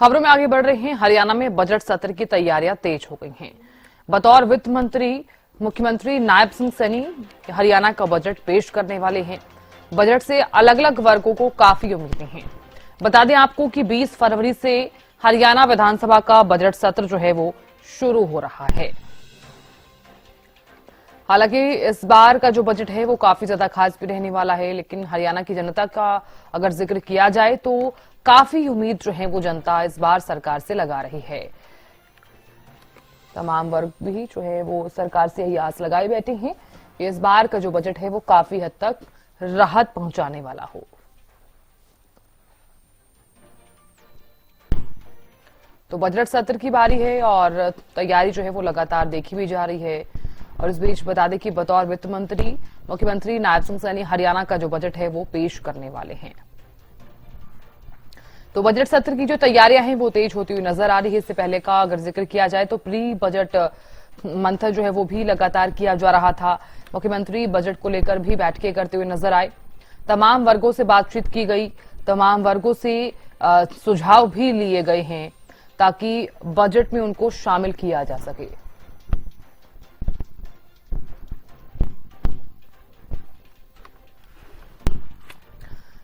खबरों में आगे बढ़ रहे हैं। हरियाणा में बजट सत्र की तैयारियां तेज हो गई हैं। बतौर वित्त मंत्री मुख्यमंत्री नायब सिंह सैनी हरियाणा का बजट पेश करने वाले हैं। बजट से अलग अलग वर्गों को काफी उम्मीदें हैं। बता दें आपको कि 20 फरवरी से हरियाणा विधानसभा का बजट सत्र जो है वो शुरू हो रहा है। हालांकि इस बार का जो बजट है वो काफी ज्यादा खास भी रहने वाला है, लेकिन हरियाणा की जनता का अगर जिक्र किया जाए तो काफी उम्मीद जो है वो जनता इस बार सरकार से लगा रही है। तमाम वर्ग भी जो है वो सरकार से यही आस लगाए बैठे हैं कि इस बार का जो बजट है वो काफी हद तक राहत पहुंचाने वाला हो। तो बजट सत्र की बारी है और तैयारी जो है वो लगातार देखी भी जा रही है। और इस बीच बता दें कि बतौर वित्त मंत्री मुख्यमंत्री नायब सिंह सैनी हरियाणा का जो बजट है वो पेश करने वाले हैं। तो बजट सत्र की जो तैयारियां हैं वो तेज होती हुई नजर आ रही है। इससे पहले का अगर जिक्र किया जाए तो प्री बजट मंथन जो है वो भी लगातार किया जा रहा था। मुख्यमंत्री बजट को लेकर भी बैठकें करते हुए नजर आए। तमाम वर्गों से बातचीत की गई, तमाम वर्गों से सुझाव भी लिए गए हैं ताकि बजट में उनको शामिल किया जा सके।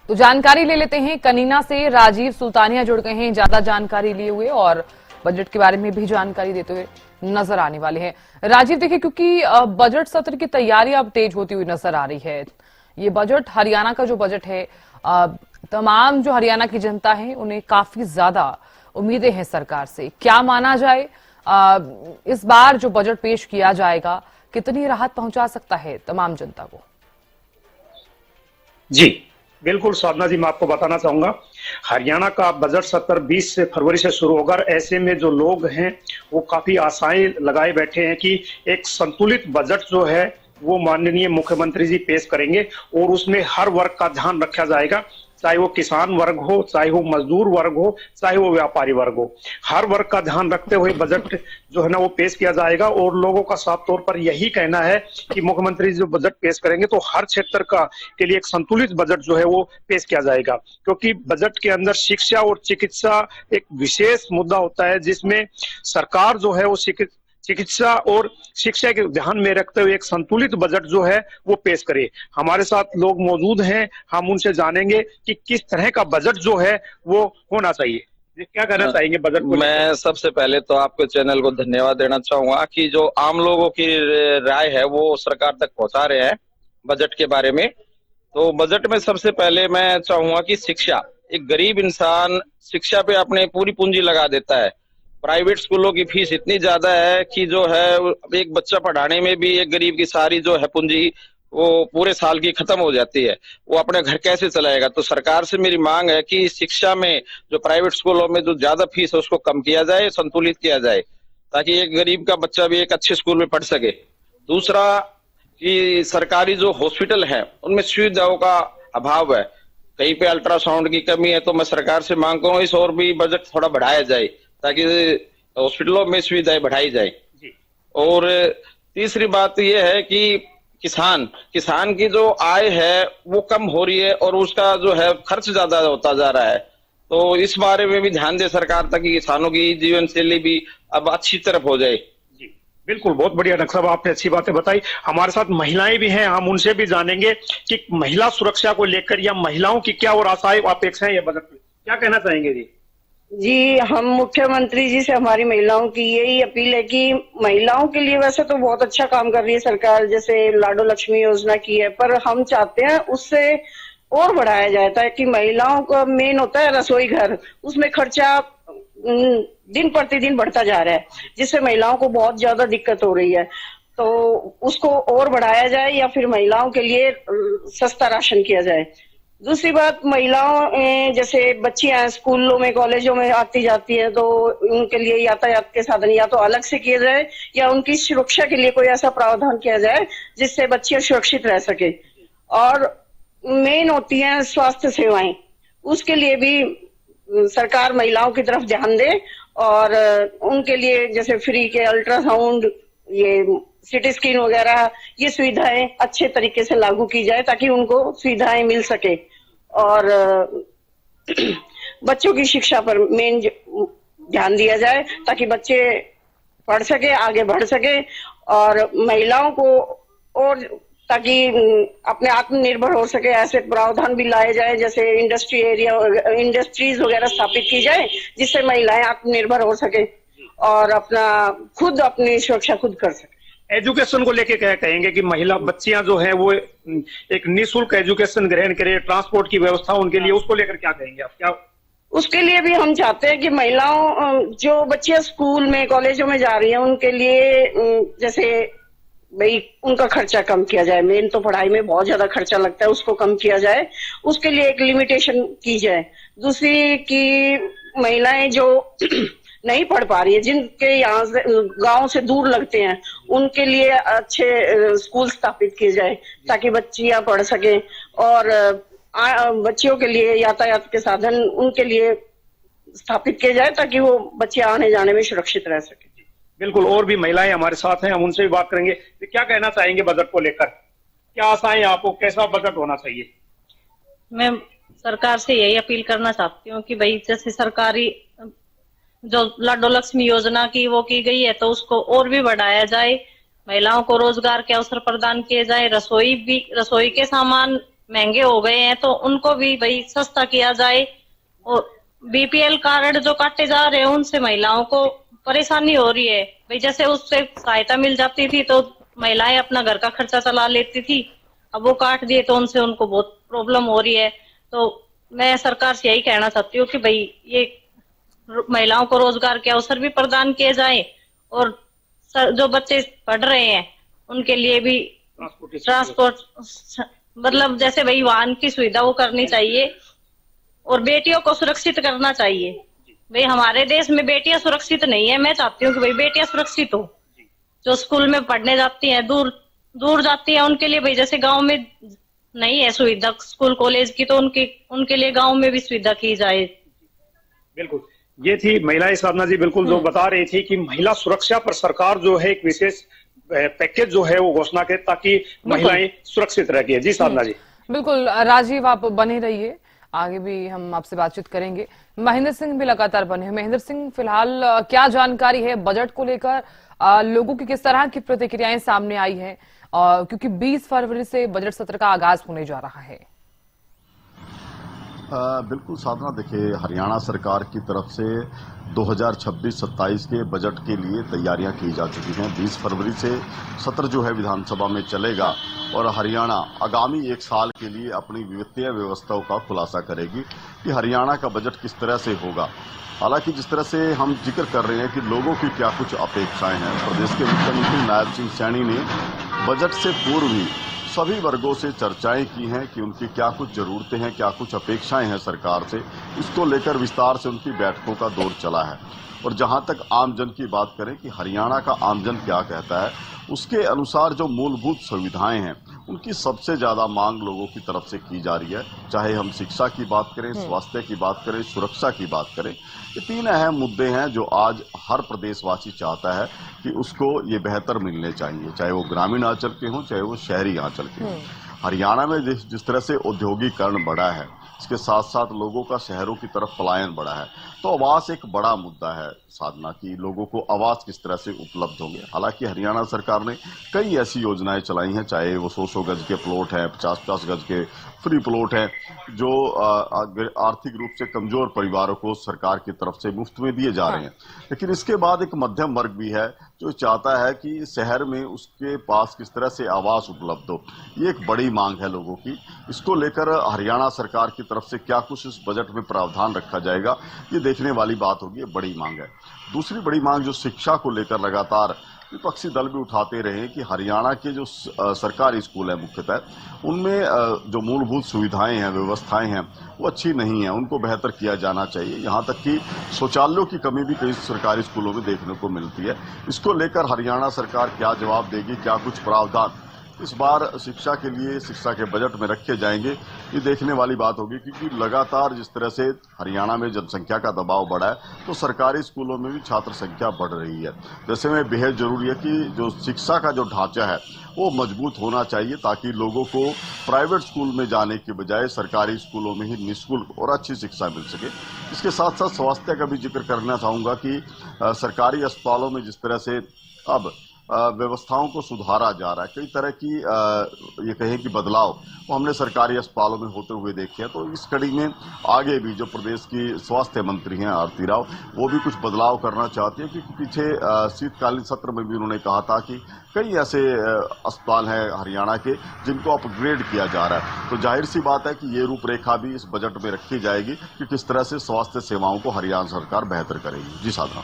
तो जानकारी ले लेते हैं। कनीना से राजीव सुल्तानिया जुड़ गए हैं ज्यादा जानकारी लिए हुए और बजट के बारे में भी जानकारी देते हुए नजर आने वाले हैं। राजीव, देखिए क्योंकि बजट सत्र की तैयारी अब तेज होती हुई नजर आ रही है। ये बजट हरियाणा का जो बजट है, तमाम जो हरियाणा की जनता है उन्हें काफी ज्यादा उम्मीदें हैं सरकार से। क्या माना जाए इस बार जो बजट पेश किया जाएगा कितनी राहत पहुंचा सकता है तमाम जनता को? जी बिल्कुल साधना जी, मैं आपको बताना चाहूंगा हरियाणा का बजट सत्र 20 फरवरी से शुरू होगा। ऐसे में जो लोग हैं वो काफी आशाएं लगाए बैठे हैं कि एक संतुलित बजट जो है वो माननीय मुख्यमंत्री जी पेश करेंगे और उसमें हर वर्ग का ध्यान रखा जाएगा, चाहे वो किसान वर्ग हो, चाहे वो मजदूर वर्ग हो, चाहे वो व्यापारी वर्ग हो। हर वर्ग का ध्यान रखते हुए बजट जो है ना वो पेश किया जाएगा। और लोगों का साफ तौर पर यही कहना है कि मुख्यमंत्री जो बजट पेश करेंगे तो हर क्षेत्र का के लिए एक संतुलित बजट जो है वो पेश किया जाएगा, क्योंकि बजट के अंदर शिक्षा और चिकित्सा एक विशेष मुद्दा होता है जिसमें सरकार जो है वो चिकित्सा और शिक्षा के ध्यान में रखते हुए एक संतुलित बजट जो है वो पेश करे। हमारे साथ लोग मौजूद हैं, हम उनसे जानेंगे कि किस तरह का बजट जो है वो होना चाहिए। क्या कहना चाहेंगे बजट को? मैं सबसे पहले तो आपके चैनल को धन्यवाद देना चाहूंगा कि जो आम लोगों की राय है वो सरकार तक पहुंचा रहे हैं बजट के बारे में। तो बजट में सबसे पहले मैं चाहूंगा कि शिक्षा, एक गरीब इंसान शिक्षा पे अपने पूरी पूंजी लगा देता है। प्राइवेट स्कूलों की फीस इतनी ज्यादा है कि जो है एक बच्चा पढ़ाने में भी एक गरीब की सारी जो है पूंजी वो पूरे साल की खत्म हो जाती है। वो अपने घर कैसे चलाएगा? तो सरकार से मेरी मांग है कि शिक्षा में जो प्राइवेट स्कूलों में जो ज्यादा फीस है उसको कम किया जाए, संतुलित किया जाए, ताकि एक गरीब का बच्चा भी एक अच्छे स्कूल में पढ़ सके। दूसरा कि सरकारी जो हॉस्पिटल है उनमें सुविधाओं का अभाव है, कहीं पे अल्ट्रासाउंड की कमी है। तो मैं सरकार से मांग करूँ इस और भी बजट थोड़ा बढ़ाया जाए ताकि हॉस्पिटलों में सुविधाएं बढ़ाई जाए। और तीसरी बात यह है कि किसान की जो आय है वो कम हो रही है और उसका जो है खर्च ज्यादा होता जा रहा है। तो इस बारे में भी ध्यान दे सरकार ताकि किसानों की जीवन शैली भी अब अच्छी तरफ हो जाए। जी बिल्कुल, बहुत बढ़िया डॉक्टर साहब, आपने अच्छी बातें बताई। हमारे साथ महिलाएं भी हैं, हम उनसे भी जानेंगे कि महिला सुरक्षा को लेकर या महिलाओं की क्या और आशाएं अपेक्षाएं ये बजट में, क्या कहना चाहेंगे जी? जी, हम मुख्यमंत्री जी से हमारी महिलाओं की यही अपील है कि महिलाओं के लिए वैसे तो बहुत अच्छा काम कर रही है सरकार, जैसे लाडो लक्ष्मी योजना की है, पर हम चाहते हैं उससे और बढ़ाया जाए ताकि महिलाओं का मेन होता है रसोई घर, उसमें खर्चा दिन प्रतिदिन बढ़ता जा रहा है जिससे महिलाओं को बहुत ज्यादा दिक्कत हो रही है। तो उसको और बढ़ाया जाए या फिर महिलाओं के लिए सस्ता राशन किया जाए। दूसरी बात, महिलाओं जैसे बच्चियां स्कूलों में कॉलेजों में आती जाती है तो उनके लिए यातायात के साधन या तो अलग से किए जाए या उनकी सुरक्षा के लिए कोई ऐसा प्रावधान किया जाए जिससे बच्चियां सुरक्षित रह सके। और मेन होती हैं स्वास्थ्य सेवाएं, उसके लिए भी सरकार महिलाओं की तरफ ध्यान दे और उनके लिए जैसे फ्री के अल्ट्रासाउंड, ये सिटी स्कैन वगैरह, ये सुविधाएं अच्छे तरीके से लागू की जाए ताकि उनको सुविधाएं मिल सके। और बच्चों की शिक्षा पर मेन ध्यान दिया जाए ताकि बच्चे पढ़ सके, आगे बढ़ सके और महिलाओं को और ताकि अपने आत्मनिर्भर हो सके, ऐसे प्रावधान भी लाए जाए जैसे इंडस्ट्रीज वगैरह स्थापित की जाए जिससे महिलाएं आत्मनिर्भर हो सके और खुद अपनी सुरक्षा खुद कर सके। एजुकेशन को लेके क्या कहेंगे कि महिला बच्चियां जो है वो एक निःशुल्क एजुकेशन ग्रहण करें, ट्रांसपोर्ट की व्यवस्था उनके लिए, उसको लेकर क्या कहेंगे आप? क्या उसके लिए भी हम चाहते हैं कि महिलाओं जो बच्चियां स्कूल में कॉलेजों में जा रही हैं उनके लिए जैसे भाई उनका खर्चा कम किया जाए। मेन तो पढ़ाई में बहुत ज्यादा खर्चा लगता है, उसको कम किया जाए, उसके लिए एक लिमिटेशन की जाए। दूसरी की महिलाएं जो नहीं पढ़ पा रही है, जिनके यहाँ से गांव से दूर लगते हैं, उनके लिए अच्छे स्कूल स्थापित किए जाए ताकि बच्चियां पढ़ सके और बच्चियों के लिए यातायात के साधन उनके लिए स्थापित किए जाए ताकि वो बच्चे आने जाने में सुरक्षित रह सके। बिल्कुल, और भी महिलाएं हमारे साथ हैं, हम उनसे भी बात करेंगे। तो क्या कहना चाहेंगे बजट को लेकर? क्या आशाएं आपको, कैसा बजट होना चाहिए? मैं सरकार से यही अपील करना चाहती हूँ कि भाई जैसे सरकारी जो लाडो लक्ष्मी योजना की वो की गई है तो उसको और भी बढ़ाया जाए, महिलाओं को रोजगार के अवसर प्रदान किए जाए। रसोई के सामान महंगे हो गए हैं तो उनको भी भाई सस्ता किया जाए और बीपीएल कार्ड जो काटे जा रहे हैं उनसे महिलाओं को परेशानी हो रही है। भाई जैसे उससे सहायता मिल जाती थी तो महिलाएं अपना घर का खर्चा चला लेती थी, अब वो काट दिए तो उनसे उनको बहुत प्रॉब्लम हो रही है। तो मैं सरकार से यही कहना चाहती हूँ कि भाई ये महिलाओं को रोजगार के अवसर भी प्रदान किए जाए और जो बच्चे पढ़ रहे हैं उनके लिए भी ट्रांसपोर्ट मतलब जैसे भाई वाहन की सुविधा वो करनी चाहिए और बेटियों को सुरक्षित करना चाहिए। भाई हमारे देश में बेटियां सुरक्षित नहीं है, मैं चाहती हूँ कि भाई बेटियां सुरक्षित हो। जो स्कूल में पढ़ने जाती हैं, दूर जाती हैं, उनके लिए भाई जैसे गांव में नहीं है सुविधा स्कूल कॉलेज की तो उनके लिए गांव में भी सुविधा की जाए। बिल्कुल, ये थी महिलाएं साधना जी बिल्कुल जो बता रही थी कि महिला सुरक्षा पर सरकार जो है एक विशेष पैकेज जो है वो घोषणा करे ताकि महिलाएं सुरक्षित रहे। जी साधना जी। बिल्कुल राजीव, आप बने रहिए, आगे भी हम आपसे बातचीत करेंगे। महेंद्र सिंह भी लगातार बने हैं। महेंद्र सिंह, फिलहाल क्या जानकारी है बजट को लेकर? लोगों की किस तरह की प्रतिक्रियाएं सामने आई हैं? क्योंकि 20 फरवरी से बजट सत्र का आगाज होने जा रहा है। बिल्कुल साधना, देखिए हरियाणा सरकार की तरफ से 2026-27 के बजट के लिए तैयारियां की जा चुकी हैं। 20 फरवरी से सत्र जो है विधानसभा में चलेगा और हरियाणा आगामी एक साल के लिए अपनी वित्तीय व्यवस्थाओं का खुलासा करेगी कि हरियाणा का बजट किस तरह से होगा। हालांकि जिस तरह से हम जिक्र कर रहे हैं कि लोगों की क्या कुछ अपेक्षाएं हैं, प्रदेश के मुख्यमंत्री नायब सिंह सैनी ने बजट से पूर्व ही सभी वर्गों से चर्चाएं की हैं कि उनकी क्या कुछ जरूरतें हैं, क्या कुछ अपेक्षाएं हैं सरकार से। इसको लेकर विस्तार से उनकी बैठकों का दौर चला है। और जहां तक आमजन की बात करें कि हरियाणा का आमजन क्या कहता है, उसके अनुसार जो मूलभूत सुविधाएं हैं उनकी सबसे ज्यादा मांग लोगों की तरफ से की जा रही है। चाहे हम शिक्षा की बात करें, स्वास्थ्य की बात करें, सुरक्षा की बात करें, ये तीन अहम मुद्दे हैं जो आज हर प्रदेशवासी चाहता है कि उसको ये बेहतर मिलने चाहिए, चाहे वो ग्रामीण आंचल के हों चाहे वो शहरी आंचल के हों। हरियाणा में जिस तरह से औद्योगिकरण बढ़ा है, इसके साथ साथ लोगों का शहरों की तरफ पलायन बढ़ा है, तो आवास एक बड़ा मुद्दा है साधना की, लोगों को आवास किस तरह से उपलब्ध होंगे। हालांकि हरियाणा सरकार ने कई ऐसी योजनाएं चलाई हैं, चाहे वो 100-100 गज के प्लॉट हैं, 50-50 गज के फ्री प्लॉट हैं, जो आर्थिक रूप से कमजोर परिवारों को सरकार की तरफ से मुफ्त में दिए जा रहे हैं। लेकिन इसके बाद एक मध्यम वर्ग भी है जो चाहता है कि शहर में उसके पास किस तरह से आवास उपलब्ध हो। ये एक बड़ी मांग है लोगों की। इसको लेकर हरियाणा सरकार की तरफ से क्या कुछ इस बजट में प्रावधान रखा जाएगा, ये देखने वाली बात होगी। ये बड़ी मांग है। दूसरी बड़ी मांग जो शिक्षा को लेकर लगातार विपक्षी दल भी उठाते रहे कि हरियाणा के जो सरकारी स्कूल है मुख्यतः, उनमें जो मूलभूत सुविधाएं हैं, व्यवस्थाएं हैं, वो अच्छी नहीं है, उनको बेहतर किया जाना चाहिए। यहाँ तक कि शौचालयों की कमी भी कई सरकारी स्कूलों में देखने को मिलती है। इसको लेकर हरियाणा सरकार क्या जवाब देगी, क्या कुछ प्रावधान इस बार शिक्षा के लिए शिक्षा के बजट में रखे जाएंगे, ये देखने वाली बात होगी। क्योंकि लगातार जिस तरह से हरियाणा में जनसंख्या का दबाव बढ़ा है तो सरकारी स्कूलों में भी छात्र संख्या बढ़ रही है। जैसे में बेहद जरूरी है कि जो शिक्षा का जो ढांचा है वो मजबूत होना चाहिए, ताकि लोगों को प्राइवेट स्कूल में जाने के बजाय सरकारी स्कूलों में ही निःशुल्क और अच्छी शिक्षा मिल सके। इसके साथ साथ स्वास्थ्य का भी जिक्र करना चाहूंगा कि सरकारी अस्पतालों में जिस तरह से अब व्यवस्थाओं को सुधारा जा रहा है, कई तरह की ये कहें कि बदलाव वो हमने सरकारी अस्पतालों में होते हुए देखे हैं। तो इस कड़ी में आगे भी जो प्रदेश की स्वास्थ्य मंत्री हैं आरती राव, वो भी कुछ बदलाव करना चाहती है। क्योंकि पीछे शीतकालीन सत्र में भी उन्होंने कहा था कि कई ऐसे अस्पताल हैं हरियाणा के जिनको अपग्रेड किया जा रहा है। तो जाहिर सी बात है कि ये रूपरेखा भी इस बजट में रखी जाएगी कि किस तरह से स्वास्थ्य सेवाओं को हरियाणा सरकार बेहतर करेगी। जी साधना।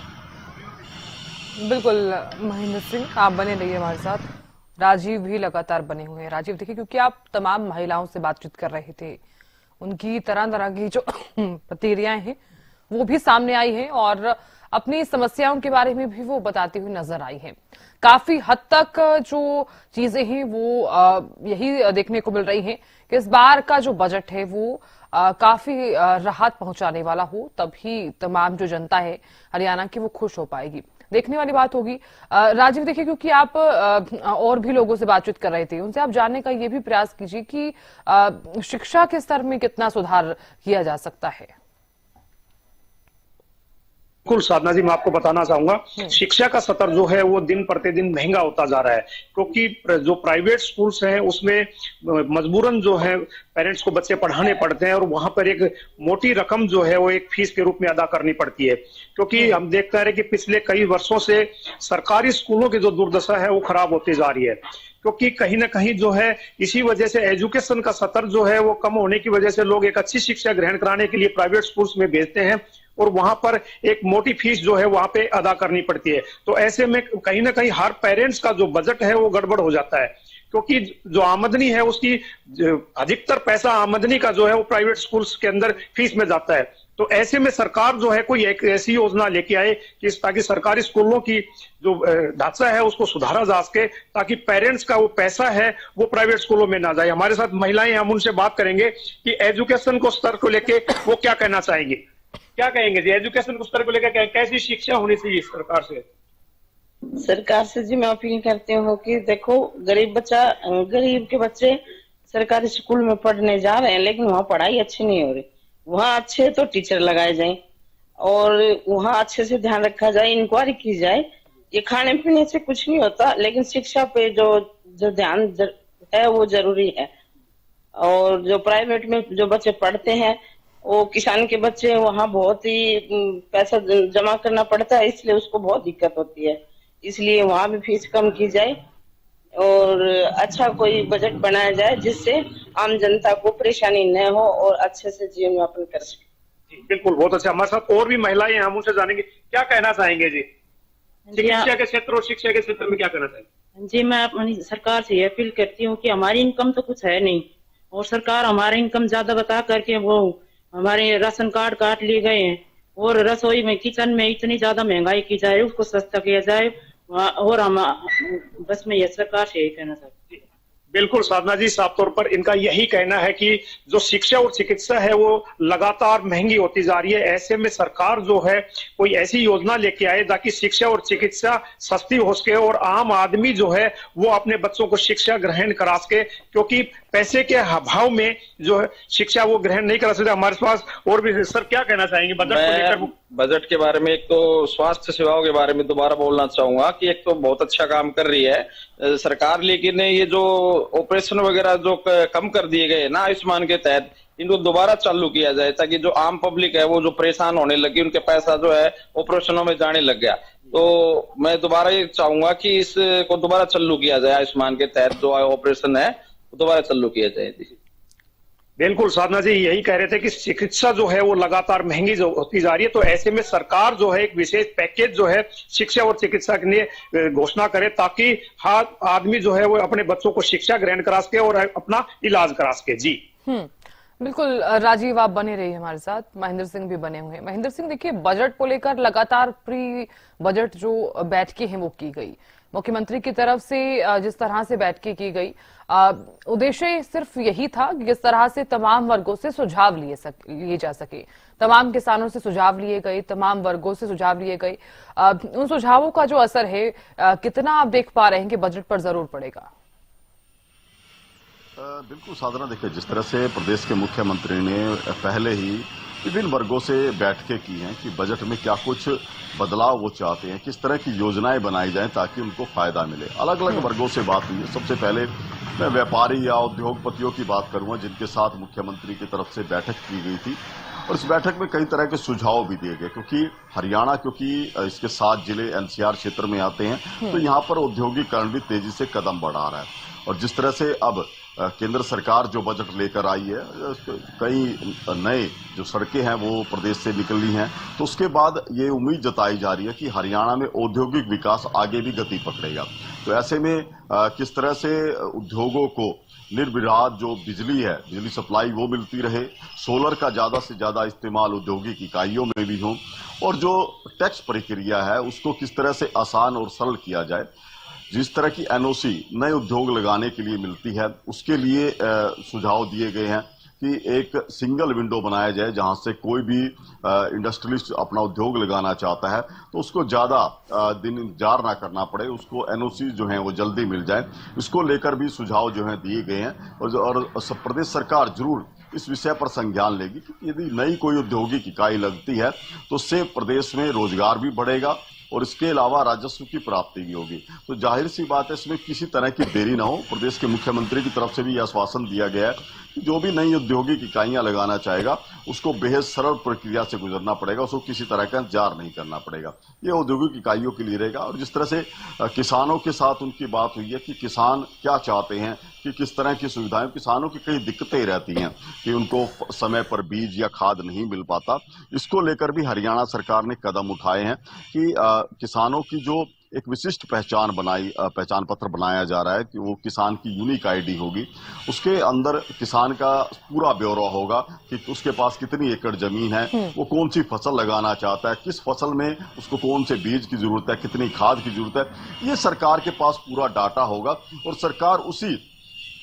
बिल्कुल महेंद्र सिंह, आप बने रहिए हमारे साथ। राजीव भी लगातार बने हुए हैं। राजीव देखिए, क्योंकि आप तमाम महिलाओं से बातचीत कर रहे थे, उनकी तरह तरह की जो प्रतिक्रियाएं हैं वो भी सामने आई हैं और अपनी समस्याओं के बारे में भी वो बताती हुई नजर आई हैं। काफी हद तक जो चीजें हैं वो यही देखने को मिल रही हैं कि इस बार का जो बजट है वो काफी राहत पहुंचाने वाला हो, तभी तमाम जो जनता है हरियाणा की वो खुश हो पाएगी। देखने वाली बात होगी। राजीव देखिए, क्योंकि आप और भी लोगों से बातचीत कर रहे थे, उनसे आप जानने का ये भी प्रयास कीजिए कि शिक्षा के स्तर में कितना सुधार किया जा सकता है। बिल्कुल साधना जी, मैं आपको बताना चाहूंगा शिक्षा का स्तर जो है वो दिन प्रतिदिन महंगा होता जा रहा है। क्योंकि जो प्राइवेट स्कूल्स हैं उसमें मजबूरन जो है पेरेंट्स को बच्चे पढ़ाने पड़ते हैं और वहां पर एक मोटी रकम जो है वो एक फीस के रूप में अदा करनी पड़ती है। क्योंकि हम देखते हैं कि पिछले कई वर्षों से सरकारी स्कूलों की जो दुर्दशा है वो खराब होती जा रही है। क्योंकि कहीं ना कहीं जो है इसी वजह से एजुकेशन का स्तर जो है वो कम होने की वजह से लोग एक अच्छी शिक्षा ग्रहण कराने के लिए प्राइवेट स्कूल्स में भेजते हैं और वहां पर एक मोटी फीस जो है वहां पे अदा करनी पड़ती है। तो ऐसे में कहीं ना कहीं हर पेरेंट्स का जो बजट है वो गड़बड़ हो जाता है। क्योंकि जो आमदनी है उसकी अधिकतर पैसा आमदनी का जो है वो प्राइवेट स्कूल्स के अंदर फीस में जाता है। तो ऐसे में सरकार जो है कोई एक ऐसी योजना लेके आए कि ताकि सरकारी स्कूलों की जो ढांचा है उसको सुधारा जा सके, ताकि पेरेंट्स का वो पैसा है वो प्राइवेट स्कूलों में ना जाए। हमारे साथ महिलाएं, हम उनसे बात करेंगे कि एजुकेशन को स्तर को लेके वो क्या कहना चाहेंगे। क्या कहेंगे जी, एजुकेशन को स्तर को लेकर कैसी शिक्षा होनी चाहिए सरकार से जी मैं अपील करती हूँ कि देखो, गरीब के बच्चे सरकारी स्कूल में पढ़ने जा रहे हैं लेकिन वहाँ पढ़ाई अच्छी नहीं हो रही। वहाँ अच्छे तो टीचर लगाए जाएं और वहाँ अच्छे से ध्यान रखा जाए, इंक्वायरी की जाए। ये खाने पीने से कुछ नहीं होता, लेकिन शिक्षा पे जो ध्यान है वो जरूरी है। और जो प्राइवेट में जो बच्चे पढ़ते हैं वो किसान के बच्चे, वहाँ बहुत ही पैसा जमा करना पड़ता है, इसलिए उसको बहुत दिक्कत होती है। इसलिए वहाँ भी फीस कम की जाए और अच्छा कोई बजट बनाया जाए जिससे आम जनता को परेशानी न हो और अच्छे से जीवन यापन कर सके। बिल्कुल, बहुत अच्छा। हमारे साथ और भी महिलाएं, हम उनसे जानेंगे क्या कहना चाहेंगे जी, शिक्षा के क्षेत्र और शिक्षा के क्षेत्र में क्या कहना चाहेंगे। जी मैं अपनी सरकार से ये अपील करती हूँ कि हमारी इनकम तो कुछ है नहीं और सरकार हमारी इनकम ज्यादा बता करके वो हमारे राशन कार्ड काट लिए गए हैं और रसोई में किचन में इतनी ज्यादा महंगाई की जाए, उसको सस्ता किया जाए। और हम बस मैं ये सरकार से यही कहना चाहती हूँ। बिल्कुल साधना जी, साफ तौर पर इनका यही कहना है कि जो शिक्षा और चिकित्सा है वो लगातार महंगी होती जा रही है। ऐसे में सरकार जो है कोई ऐसी योजना लेके आए ताकि शिक्षा और चिकित्सा सस्ती हो सके और आम आदमी जो है वो अपने बच्चों को शिक्षा ग्रहण करा सके। क्योंकि पैसे के अभाव में जो है शिक्षा वो ग्रहण नहीं करा सकते। हमारे पास और भी सर, क्या कहना चाहेंगे बजट को लेकर। बजट के बारे में एक तो स्वास्थ्य सेवाओं के बारे में दोबारा बोलना चाहूंगा कि एक तो बहुत अच्छा काम कर रही है सरकार, लेकिन ये जो ऑपरेशन वगैरह जो कम कर दिए गए ना आयुष्मान के तहत, इनको दोबारा चालू किया जाए ताकि जो आम पब्लिक है वो जो परेशान होने लगी, उनके पैसा जो है ऑपरेशनों में जाने लग गया। तो मैं दोबारा ये चाहूंगा कि इसको दोबारा चालू किया जाए, आयुष्मान के तहत जो ऑपरेशन है दोबारा चालू किया जाए। बिल्कुल साधना जी, यही कह रहे थे कि चिकित्सा जो है वो लगातार महंगी होती जा रही है। तो ऐसे में सरकार जो है एक विशेष पैकेज जो है शिक्षा और चिकित्सा के लिए घोषणा करे ताकि हर आदमी जो है वो अपने बच्चों को शिक्षा ग्रहण करा सके और अपना इलाज करा सके। जी बिल्कुल राजीव, आप बने रहिए हमारे साथ। महेंद्र सिंह भी बने हुए हैं। महेंद्र सिंह, देखिए, बजट को लेकर लगातार प्री बजट जो बैठकें हैं वो की गई, मुख्यमंत्री की तरफ से जिस तरह से बैठकें की गई, उद्देश्य सिर्फ यही था कि किस तरह से तमाम वर्गों से सुझाव लिए जा सके। तमाम किसानों से सुझाव लिए गए, तमाम वर्गों से सुझाव लिए गए। उन सुझावों का जो असर है, कितना आप देख पा रहे हैं कि बजट पर जरूर पड़ेगा? बिल्कुल साधना, देखिए, जिस तरह से प्रदेश के मुख्यमंत्री ने पहले ही विभिन्न वर्गों से बैठकें की हैं कि बजट में क्या कुछ बदलाव वो चाहते हैं, किस तरह की योजनाएं बनाई जाएं ताकि उनको फायदा मिले। अलग अलग वर्गों से बात हुई है। सबसे पहले मैं व्यापारी या उद्योगपतियों की बात करूंगा, जिनके साथ मुख्यमंत्री की तरफ से बैठक की गई थी, और इस बैठक में कई तरह के सुझाव भी दिए गए, क्योंकि हरियाणा, क्योंकि इसके 7 जिले एनसीआर क्षेत्र में आते हैं, तो यहाँ पर औद्योगिकरण भी तेजी से कदम बढ़ा रहा है। और जिस तरह से अब केंद्र सरकार जो बजट लेकर आई है, कई नए जो सड़कें हैं वो प्रदेश से निकली हैं, तो उसके बाद ये उम्मीद जताई जा रही है कि हरियाणा में औद्योगिक विकास आगे भी गति पकड़ेगा। तो ऐसे में किस तरह से उद्योगों को निर्विवाद जो बिजली है, बिजली सप्लाई वो मिलती रहे, सोलर का ज्यादा से ज्यादा इस्तेमाल औद्योगिक इकाइयों में भी हो, और जो टैक्स प्रक्रिया है उसको किस तरह से आसान और सरल किया जाए। जिस तरह की एनओसी नए उद्योग लगाने के लिए मिलती है, उसके लिए सुझाव दिए गए हैं कि एक सिंगल विंडो बनाया जाए, जहां से कोई भी इंडस्ट्रियलिस्ट अपना उद्योग लगाना चाहता है तो उसको ज्यादा दिन इंतजार ना करना पड़े, उसको एनओसी जो है वो जल्दी मिल जाए। इसको लेकर भी सुझाव जो है दिए गए हैं, और प्रदेश सरकार जरूर इस विषय पर संज्ञान लेगी कि यदि नई कोई औद्योगिक इकाई लगती है तो उससे प्रदेश में रोजगार भी बढ़ेगा और इसके अलावा राजस्व की प्राप्ति भी होगी। तो जाहिर सी बात है, इसमें किसी तरह की देरी ना हो। प्रदेश के मुख्यमंत्री की तरफ से भी यह आश्वासन दिया गया है कि जो भी नई औद्योगिक इकाइयां लगाना चाहेगा उसको बेहद सरल प्रक्रिया से गुजरना पड़ेगा, उसको किसी तरह का इंतजार नहीं करना पड़ेगा। ये औद्योगिक इकाइयों के लिए रहेगा। और जिस तरह से किसानों के साथ उनकी बात हुई है कि किसान क्या चाहते हैं, कि किस तरह की सुविधाएं, किसानों की कई दिक्कतें रहती हैं कि उनको समय पर बीज या खाद नहीं मिल पाता। इसको लेकर भी हरियाणा सरकार ने कदम उठाए हैं कि किसानों की जो एक विशिष्ट पहचान पत्र बनाया जा रहा है कि वो किसान की यूनिक आईडी होगी, उसके अंदर किसान का पूरा ब्यौरा होगा कि उसके पास कितनी एकड़ जमीन है, वो कौन सी फसल लगाना चाहता है, किस फसल में उसको कौन से बीज की जरूरत है, कितनी खाद की जरूरत है। ये सरकार के पास पूरा डाटा होगा और सरकार उसी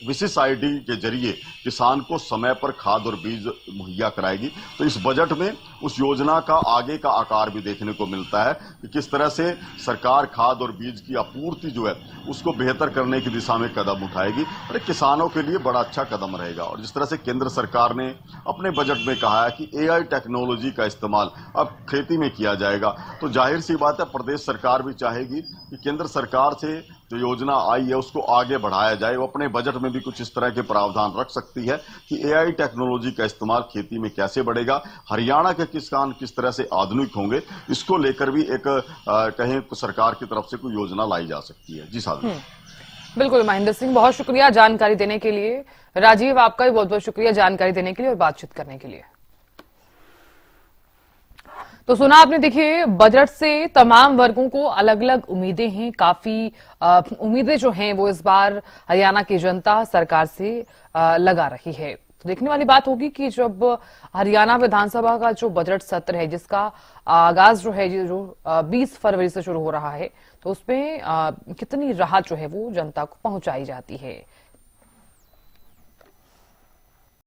विशिष्ट आईडी के जरिए किसान को समय पर खाद और बीज मुहैया कराएगी। तो इस बजट में उस योजना का आगे का आकार भी देखने को मिलता है कि किस तरह से सरकार खाद और बीज की आपूर्ति जो है उसको बेहतर करने की दिशा में कदम उठाएगी, और किसानों के लिए बड़ा अच्छा कदम रहेगा। और जिस तरह से केंद्र सरकार ने अपने बजट में कहा है कि एआई टेक्नोलॉजी का इस्तेमाल अब खेती में किया जाएगा, तो जाहिर सी बात है प्रदेश सरकार भी चाहेगी कि केंद्र सरकार से जो योजना आई है उसको आगे बढ़ाया जाए। वो अपने बजट में भी कुछ इस तरह के प्रावधान रख सकती है कि एआई टेक्नोलॉजी का इस्तेमाल खेती में कैसे बढ़ेगा, हरियाणा के किसान किस तरह से आधुनिक होंगे, इसको लेकर भी एक कहें तो सरकार की तरफ से कोई योजना लाई जा सकती है। जी साधना। बिल्कुल महेंद्र सिंह, बहुत शुक्रिया जानकारी देने के लिए। राजीव, आपका भी बहुत बहुत शुक्रिया जानकारी देने के लिए और बातचीत करने के लिए। तो सुना आपने, देखिए, बजट से तमाम वर्गों को अलग अलग उम्मीदें हैं। काफी उम्मीदें जो हैं वो इस बार हरियाणा की जनता सरकार से लगा रही है। तो देखने वाली बात होगी कि जब हरियाणा विधानसभा का जो बजट सत्र है, जिसका आगाज जो है 20 फरवरी से शुरू हो रहा है, तो उसमें कितनी राहत जो है वो जनता को पहुंचाई जाती है।